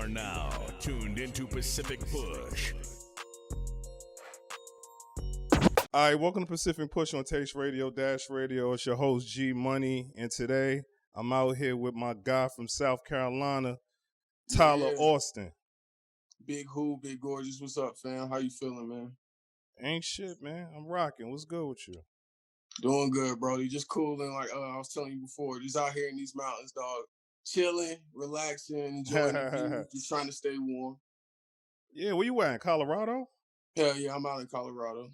are now tuned into Pacific Push. All right, welcome to Pacific Push on Taste Radio Dash Radio. It's your host, Ogee Money, and today I'm out here with my guy from South Carolina, Tyler Austin. Big Who, Big Gorgeous. What's up, fam? How you feeling, man? Ain't shit, man. I'm rocking. What's good with you? Doing good, Brody. Just cooling, like I was telling you before. Just out here in these mountains, dog. Chilling, relaxing, enjoying the view. Just trying to stay warm. Yeah, where you at? In Colorado? Hell yeah, I'm out in Colorado.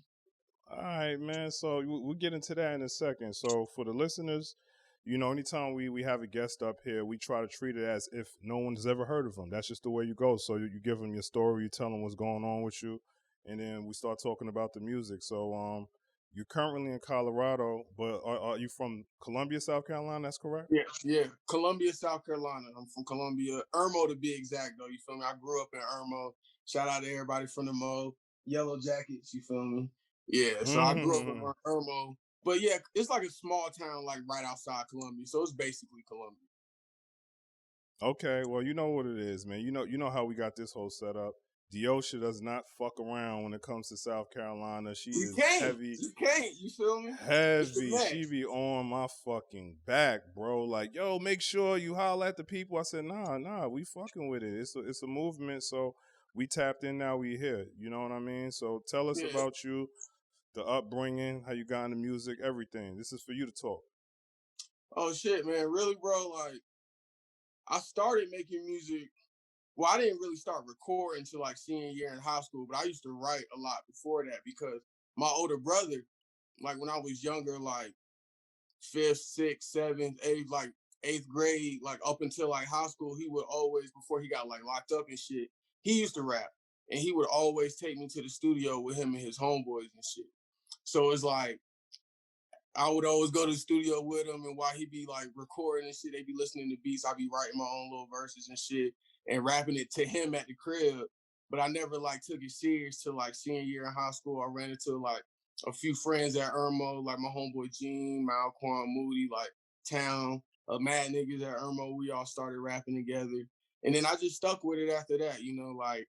All right, man. So we'll get into that in a second. So for the listeners, you know, anytime we have a guest up here, we try to treat it as if no one's ever heard of them. That's just the way you go. So you give them your story, you tell them what's going on with you, and then we start talking about the music. So you're currently in Colorado, but are you from Columbia, South Carolina? That's correct? Yeah. Columbia, South Carolina. I'm from Columbia. Irmo to be exact, though. You feel me? I grew up in Irmo. Shout out to everybody from the Mo. Yellow Jackets, you feel me? Yeah, so I grew up in Irmo. But yeah, it's like a small town like right outside Columbia. So it's basically Columbia. Okay, well, you know what it is, man. You know how we got this whole setup. Deosha does not fuck around when it comes to South Carolina. She is heavy. You can't. You feel me? Heavy. She be on my fucking back, bro. Like, yo, make sure you holler at the people. I said, nah, we fucking with it. It's a movement, so we tapped in, now we here. You know what I mean? So tell us about you, the upbringing, how you got into music, everything. This is for you to talk. Oh, shit, man. Really, bro? Like, I started making music. Well, I didn't really start recording until like senior year in high school, but I used to write a lot before that because my older brother, like when I was younger, like 5th, 6th, 7th, 8th, like 8th grade, like up until like high school, he would always, before he got like locked up and shit, he used to rap. And he would always take me to the studio with him and his homeboys and shit. So it's like, I would always go to the studio with him, and while he'd be like recording and shit, they'd be listening to beats. I'd be writing my own little verses and shit and rapping it to him at the crib. But I never like took it serious till like senior year in high school. I ran into like a few friends at Irmo, like my homeboy Gene, Malquan, Moody, like Town, mad niggas at Irmo. We all started rapping together. And then I just stuck with it after that, you know, like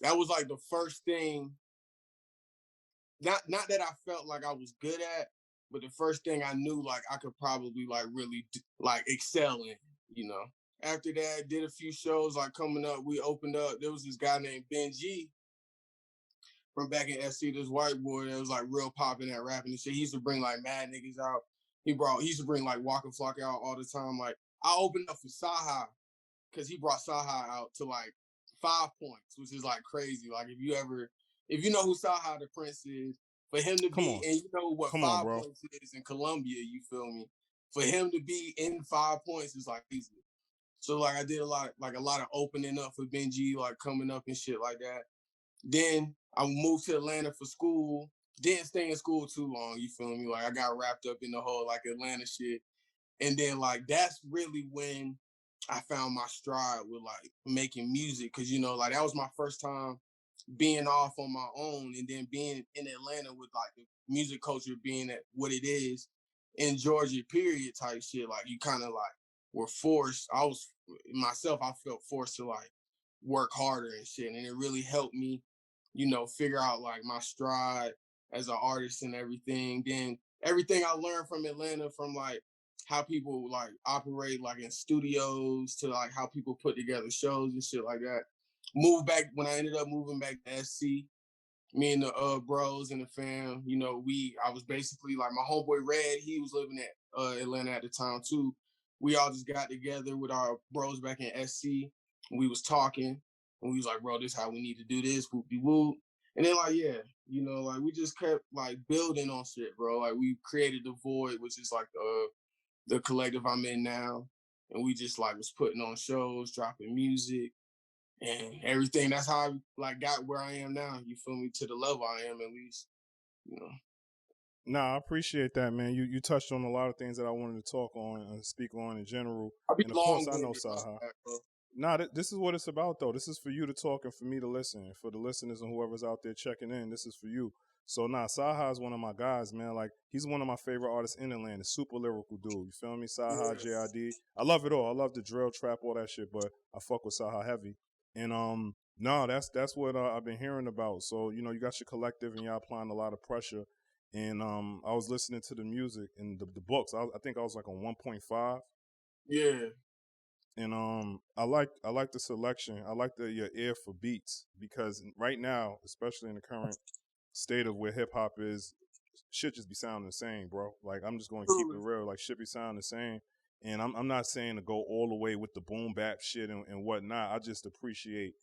that was like the first thing. Not that I felt like I was good at, but the first thing I knew like I could probably like really like excel in, you know. After that, did a few shows like coming up. We opened up. There was this guy named Ben G from back in SC, this white boy that was like real popping at rapping and shit. He used to bring like mad niggas out. He used to bring like Walk and Flock out all the time. Like I opened up for Saha because he brought Saha out to like 5 points, which is like crazy. Like if you know who Saha the Prince is, for him to be, and you know what 5 points is in Columbia, you feel me? For him to be in 5 points is like easy. So like I did a lot of opening up for Benji, like coming up and shit like that. Then I moved to Atlanta for school. Didn't stay in school too long, you feel me? Like I got wrapped up in the whole like Atlanta shit. And then like that's really when I found my stride with like making music. Cause you know, like that was my first time being off on my own, and then being in Atlanta with like the music culture being at what it is in Georgia, period type shit. Like you kind of like were forced. I felt forced to like work harder and shit. And it really helped me, you know, figure out like my stride as an artist and everything. Then everything I learned from Atlanta, from like how people like operate like in studios to like how people put together shows and shit like that. Moved back when I ended up moving back to SC. Me and the bros and the fam, you know, I was basically like my homeboy Red. He was living at Atlanta at the time too. We all just got together with our bros back in SC. And we was talking, and we was like, bro, this is how we need to do this. Whoop de whoop. And then like, yeah, you know, like we just kept like building on shit, bro. Like we created the Void, which is like the collective I'm in now, and we just like was putting on shows, dropping music, and everything. That's how I like got where I am now. You feel me? To the level I am, at least. You know. Nah, I appreciate that, man. You touched on a lot of things that I wanted to talk on and speak on in general. And of course, I know Saha. Nah, this is what it's about, though. This is for you to talk and for me to listen. And for the listeners and whoever's out there checking in, this is for you. So Saha is one of my guys, man. Like he's one of my favorite artists in Atlanta. Super lyrical dude. You feel me? Saha, Yeah. JID. I love it all. I love the drill, trap, all that shit. But I fuck with Saha heavy. And no, that's what I've been hearing about. So you know, you got your collective and y'all applying a lot of pressure. And I was listening to the music and the books. I think I was like on 1.5. Yeah. And I like the selection. I like your ear for beats because right now, especially in the current state of where hip hop is, shit just be sounding the same, bro. Like I'm just going to keep it Truly. real. Like shit be sounding the same. And I'm not saying to go all the way with the boom bap shit and whatnot. I just appreciate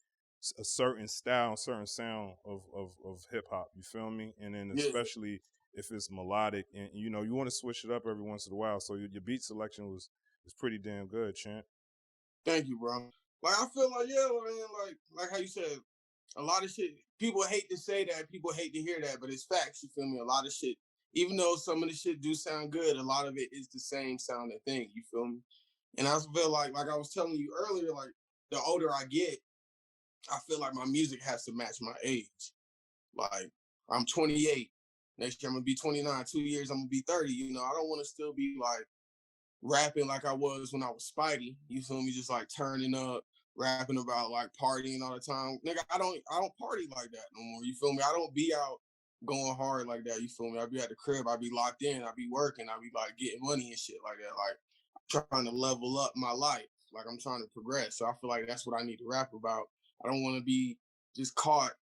a certain style, certain sound of hip hop. You feel me? And then Yeah. especially if it's melodic and you know you want to switch it up every once in a while. So your beat selection was pretty damn good, champ. Thank you, bro. Like I feel like, yeah, man, like how you said, a lot of shit. People hate to say that, people hate to hear that, but it's facts. You feel me? A lot of shit. Even though some of the shit do sound good, a lot of it is the same sounding thing. You feel me? And I feel like I was telling you earlier, like the older I get, I feel like my music has to match my age. Like I'm 28. Next year I'm gonna be 29. 2 years I'm gonna be 30. You know, I don't want to still be like rapping like I was when I was Spidey. You feel me? Just like turning up, rapping about like partying all the time. Nigga, I don't party like that no more. You feel me? I don't be out going hard like that. You feel me? I be at the crib, I be locked in, I be working, I be like getting money and shit like that. Like trying to level up my life. Like I'm trying to progress. So I feel like that's what I need to rap about. I don't want to be just caught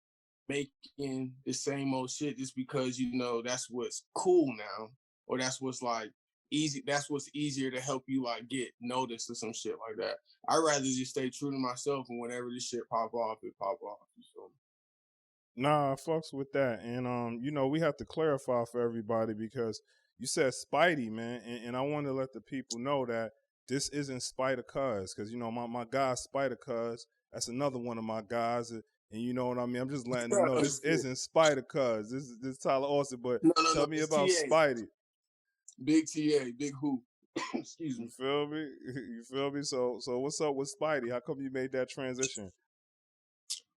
making the same old shit just because you know that's what's cool now, or that's what's like easy. That's what's easier to help you like get noticed or some shit like that. I'd rather just stay true to myself, and whenever this shit pop off, it pop off. You feel me? Nah, I fucks with that. And you know, we have to clarify for everybody because you said Spidey, man, and I want to let the people know that this isn't Spider Cuz, because you know my guy Spider Cuz, that's another one of my guys, and you know what I mean. I'm just letting them know this isn't Spider Cuz. This is Tyler Austin. But No, tell me it's about TA, Spidey. big TA, big who. Excuse You me. feel me? You feel me? So what's up with Spidey? How come you made that transition?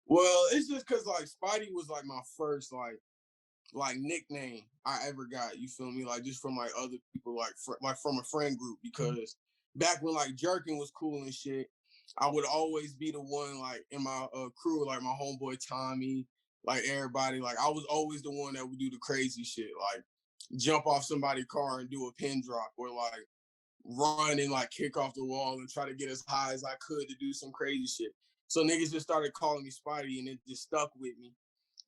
Well, it's just because like Spidey was like my first like nickname I ever got. You feel me? Like just from like other people, like from a friend group. Because back when like jerking was cool and shit, I would always be the one like in my crew, like my homeboy Tommy, like everybody. Like I was always the one that would do the crazy shit, like jump off somebody's car and do a pin drop, or like run and like kick off the wall and try to get as high as I could to do some crazy shit. So niggas just started calling me Spidey, and it just stuck with me.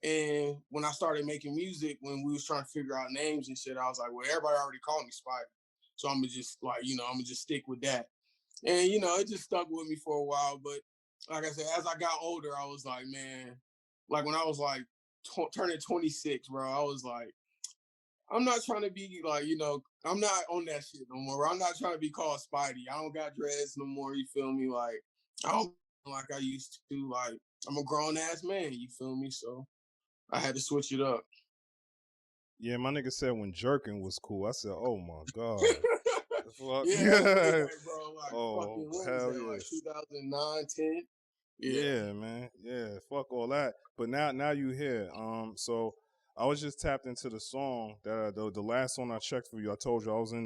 And when I started making music, when we was trying to figure out names and shit, I was like, well, everybody already called me Spider. So I'm gonna just like, I'm gonna just stick with that. And it just stuck with me for a while. But like I said, as I got older, I was like, man, like when I was like turning 26, bro, I was like, I'm not trying to be like, I'm not on that shit no more. I'm not trying to be called Spidey. I don't got dreads no more. You feel me? Like I don't like I used to. Like I'm a grown ass man. You feel me? So I had to switch it up. Yeah, my nigga said when jerking was cool. I said, oh my god. Fuck. Yeah, that was way back, bro. Like Oh, fucking, when was hell that? Like yes. 2009, 10? Yeah. Yeah, man. Yeah, fuck all that. But now you here. So I was just tapped into the song that the last song I checked for you. I told you I was in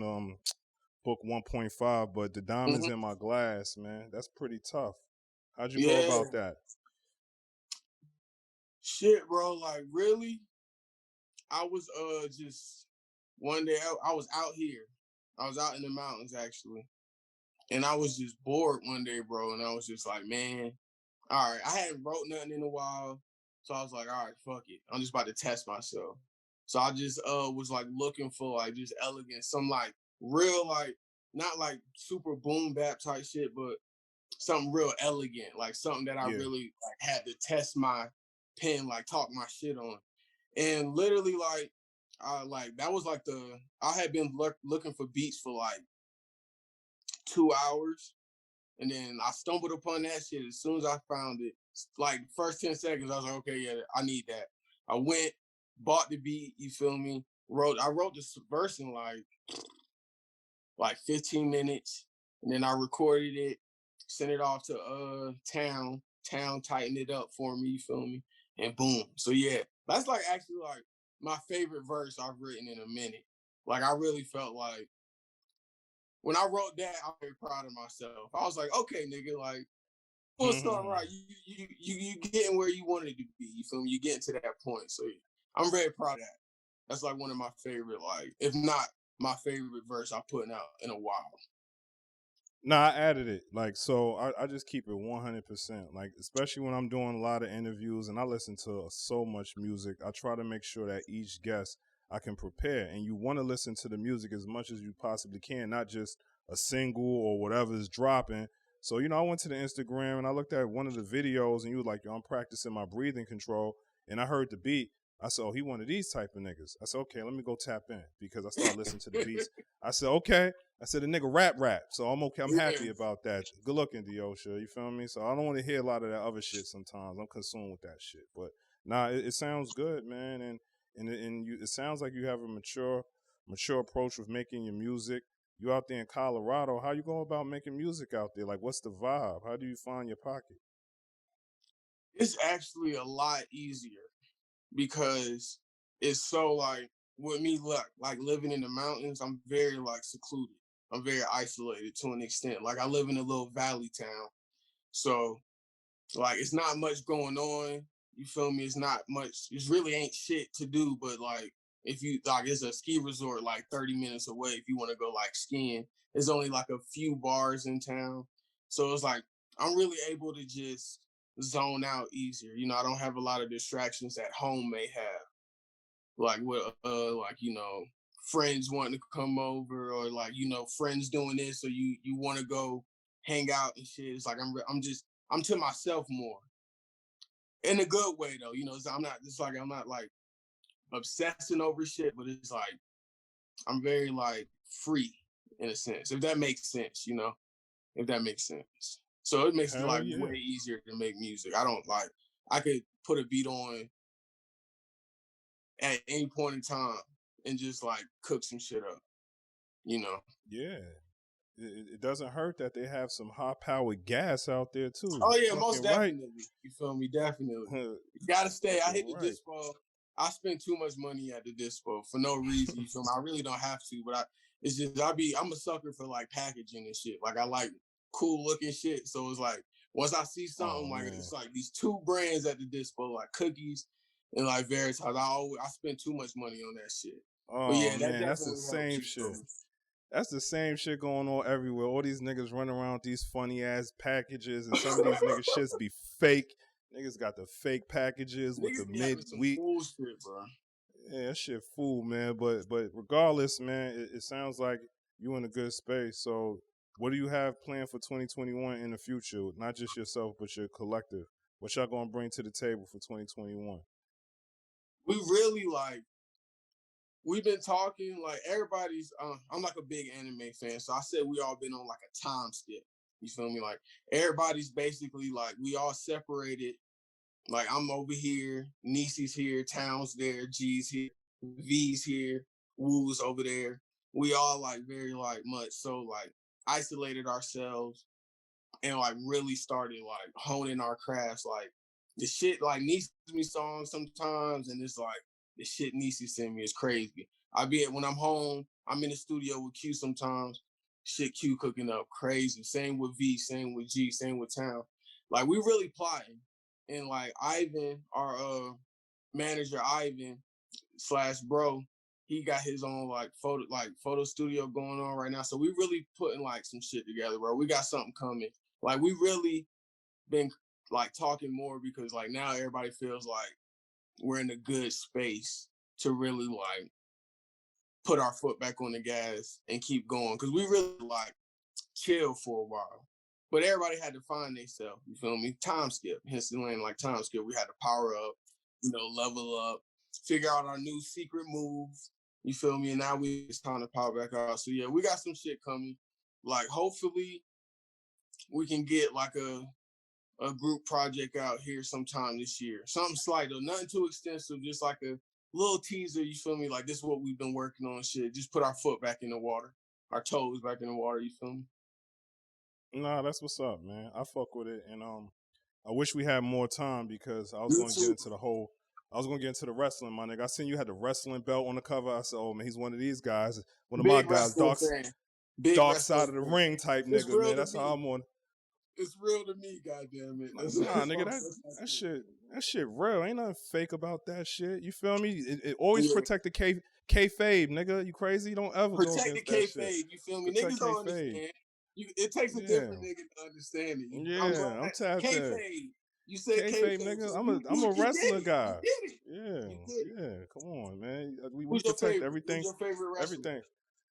book 1.5, but the diamonds Hmm. in my glass, man. That's pretty tough. How'd you go Yeah. about that? Shit, bro. Like really, I was just one day I was out here. I was out in the mountains actually. And I was just bored one day, bro. And I was just like, man, all right. I hadn't wrote nothing in a while. So I was like, all right, fuck it. I'm just about to test myself. So I just was like looking for like just elegant, some like real like not like super boom bap type shit, but something real elegant, like something that I Yeah. really like had to test my pen, like talk my shit on. And literally like I like that was like I had been looking for beats for like 2 hours. And then I stumbled upon that shit as soon as I found it. Like first 10 seconds, I was like, okay, yeah, I need that. I went, bought the beat, you feel me? I wrote this verse in like 15 minutes. And then I recorded it, sent it off to town. Town tightened it up for me, you feel me? And boom. So yeah, that's like actually like my favorite verse I've written in a minute. Like I really felt like when I wrote that, I'm very proud of myself. I was like, okay, nigga, like doing something right. You getting where you wanted to be. You feel me? You getting to that point. So I'm very proud of that. That's like one of my favorite, like, if not my favorite verse I'm putting out in a while. No, I added it. Like, so I just keep it 100%. Like, especially when I'm doing a lot of interviews and I listen to so much music, I try to make sure that each guest I can prepare. And you want to listen to the music as much as you possibly can, not just a single or whatever is dropping. So, I went to the Instagram and I looked at one of the videos and you were like, yo, I'm practicing my breathing control. And I heard the beat. I said, oh, he one of these type of niggas. I said, okay, let me go tap in because I started listening to the beats. I said, okay. I said, the nigga rap. So I'm okay. I'm happy about that. Good looking, Deosha. You feel me? So I don't want to hear a lot of that other shit sometimes. I'm consumed with that shit. But nah, it sounds good, man. And it sounds like you have a mature approach with making your music. You out there in Colorado. How you go about making music out there? Like, what's the vibe? How do you find your pocket? It's actually a lot easier because it's so like with me like living in the mountains, I'm very like secluded. I'm very isolated to an extent. Like I live in a little valley town. So like it's not much going on. You feel me? It's not much, it really ain't shit to do, but like if you like it's a ski resort like 30 minutes away if you want to go like skiing. There's only like a few bars in town. So it's like I'm really able to just zone out easier. I don't have a lot of distractions that home may have. Like with friends wanting to come over or like, friends doing this or you want to go hang out and shit. It's like I'm to myself more. In a good way though, I'm not like obsessing over shit, but it's like I'm very like free in a sense, if that makes sense, if that makes sense. So it makes it Hell like yeah. way easier to make music. I could put a beat on at any point in time and just like cook some shit up, Yeah. It doesn't hurt that they have some high powered gas out there too. Oh yeah, most Fucking right. definitely. You feel me? Definitely. You gotta stay. I hit the right. dispo. I spend too much money at the dispo for no reason. You feel me? I really don't have to, but it's just I'm a sucker for like packaging and shit. Like I like cool looking shit. So it's like once I see something it's like these two brands at the dispo, like cookies and like Veritas. I spend too much money on that shit. Oh But yeah, that man, that's the definitely helps same you. shit. That's the same shit going on everywhere. All these niggas running around with these funny ass packages, and some of these niggas shits be fake. Niggas got the fake packages with the mid-week. Bullshit, bro. Yeah, that shit fool, man. But regardless, man, it sounds like you in a good space. So, what do you have planned for 2021 in the future? Not just yourself, but your collective. What y'all gonna bring to the table for 2021? We really like. We've been talking like everybody's. I'm like a big anime fan, so I said we all been on like a time skip. You feel me? Like everybody's basically like we all separated. Like I'm over here, Niecy's here, Town's there, G's here, V's here, Woo's over there. We all like very like much so like isolated ourselves and like really started like honing our crafts. Like the shit like Niecy sends me songs sometimes, and it's like the shit Niecy send me is crazy. When I'm home, I'm in the studio with Q sometimes. Shit Q cooking up crazy. Same with V, same with G, same with Town. Like we really plotting. And like Ivan, our manager Ivan / bro, he got his own like photo studio going on right now. So we really putting like some shit together, bro. We got something coming. Like we really been like talking more because like now everybody feels like we're in a good space to really like put our foot back on the gas and keep going. Cause we really like chill for a while. But everybody had to find themselves, you feel me? Time skip. Hence the name like time skip. We had to power up, level up, figure out our new secret moves. You feel me? And now it's time to power back out. So yeah, we got some shit coming. Like hopefully we can get like a group project out here sometime this year. Something slight though, nothing too extensive, just like a little teaser, you feel me? Like this is what we've been working on, shit. Just put our foot back in the water, our toes back in the water, you feel me? Nah, that's what's up, man. I fuck with it, and I wish we had more time because I was Me going to get too. into the whole I was gonna get into the wrestling, my nigga. I seen you had the wrestling belt on the cover. I said, oh man, he's one of these guys. One of my Big guys, wrestling fan. Big dark wrestling side of the fan. ring type It's nigga, real man. to That's me. how I'm on. It's real to me, goddamn it. Nah, nigga, that shit real. Ain't nothing fake about that shit. You feel me? It always protect the kayfabe, nigga. You crazy? Don't ever go protect the against that kayfabe. shit. You feel me? Protect Niggas don't kayfabe. understand. It takes a different nigga to understand it. Yeah, I'm tapped in. Kayfabe. You said Kayfabe, kayfabe. nigga. So I'm a wrestler guy. You did it. Yeah. Come on, man. We Who's your protect favorite? everything. Who's your favorite wrestler? Everything.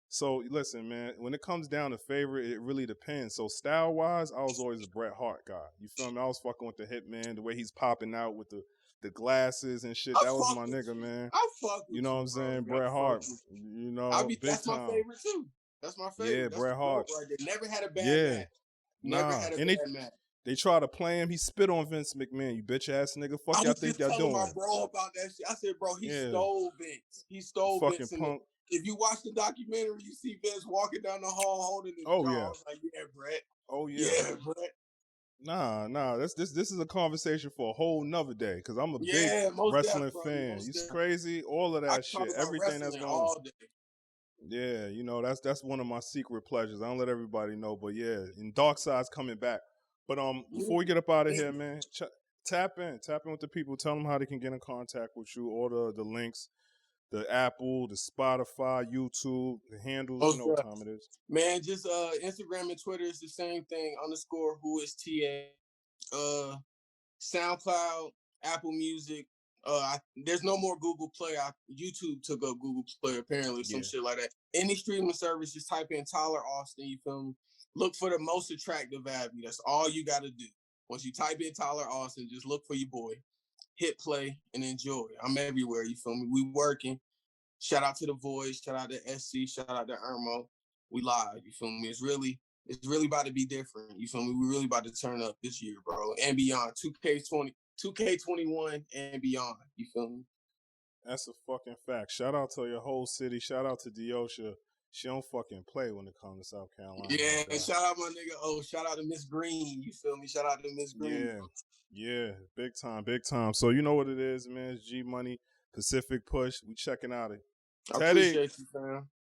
So listen, man. When it comes down to favorite, it really depends. So style wise, I was always a Bret Hart guy. You feel me? I was fucking with the Hitman, the way he's popping out with the glasses and shit. That was my nigga, man. I fuck with you know what I'm saying? Bret Hart. You know, big that's time. my favorite too. That's my favorite. Yeah, that's Bret Hart. Right there. Never had a bad match. Never had a bad match. They try to play him. He spit on Vince McMahon. You bitch ass nigga. Fuck y'all think y'all doing? I was just telling my bro about that shit. I said, bro, he stole Vince. He stole fucking Vince. punk. If you watch the documentary, you see Vince walking down the hall holding his jaw. Yeah. I was like, yeah, Bret. Oh yeah. Yeah, Bret. Nah. This is a conversation for a whole nother day because I'm a big wrestling fan. You crazy? All of that shit. Everything that's going on. Yeah, you know, that's one of my secret pleasures. I don't let everybody know, but yeah, and Dark Side's coming back. But before we get up out of here, man, tap in with the people. Tell them how they can get in contact with you. All the links, the Apple, the Spotify, YouTube, the handles. You know what time it is. Man, just Instagram and Twitter is the same thing. _ who is TA. SoundCloud, Apple Music. There's no more Google Play. YouTube took up Google Play apparently, some shit like that. Any streaming service, just type in Tyler Austin. You feel me? Look for the most attractive Abby. That's all you got to do. Once you type in Tyler Austin, just look for your boy. Hit play and enjoy. I'm everywhere. You feel me? We working. Shout out to The Voice. Shout out to SC. Shout out to Irmo. We live. You feel me? It's really about to be different. You feel me? We really about to turn up this year, bro, and beyond. 2K21 and beyond. You feel me? That's a fucking fact. Shout out to your whole city. Shout out to Deosha. She don't fucking play when it comes to South Carolina. Yeah, and shout out my nigga. Shout out to Miss Green. You feel me? Shout out to Miss Green. Yeah, big time. So you know what it is, man. It's G Money, Pacific Push. We checking out it. I appreciate you, fam.